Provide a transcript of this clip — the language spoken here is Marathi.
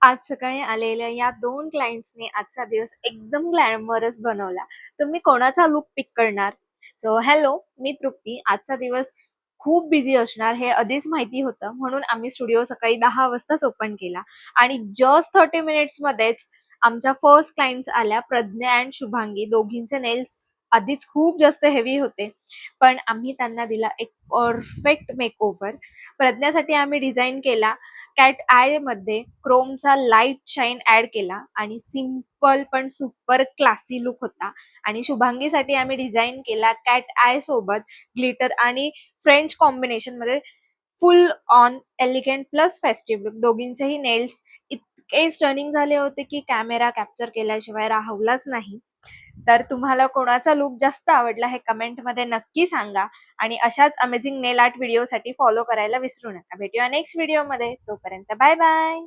आज सकाळी आलेल्या या 2 क्लायंट्सने आजचा दिवस एकदम ग्लॅमरस बनवला. तुम्ही कोणाचा लूक पिक करणार? सो हॅलो, मी तृप्ती. आजचा दिवस खूप बिझी असणार हे आधीच माहिती होतं. म्हणून आम्ही स्टुडिओ सकाळी 10 वाजताच ओपन केला आणि जस्ट 30 मिनिट्समध्येच आमच्या फर्स्ट क्लायंट्स आल्या. प्रज्ञा एंड शुभांगी. दोघींचे नेल्स आधीच खूप जास्त हेवी होते. पण आम्ही त्यांना दिला एक परफेक्ट मेकओव्हर. प्रज्ञासाठी आम्ही डिझाइन केला कॅट आय मध्ये क्रोमचा लाईट शाईन ऍड केला आणि सिंपल पण सुपर क्लासी लुक होता. आणि शुभांगीसाठी आम्ही डिझाईन केला कॅट आय सोबत ग्लिटर आणि फ्रेंच कॉम्बिनेशन मध्ये full on elegant plus festive look. दोघींचेही नेल्स इतके स्टनिंग झाले होते की कॅमेरा कॅप्चर केल्याशिवाय राहवलाच नाही. तर तुम्हाला कोणाचा लुक जास्त आवडला हे कमेंटमध्ये नक्की सांगा आणि अशाच अमेझिंग नेल आर्ट व्हिडिओसाठी फॉलो करायला विसरू नका. भेटूया नेक्स्ट व्हिडिओमध्ये. तोपर्यंत बाय बाय.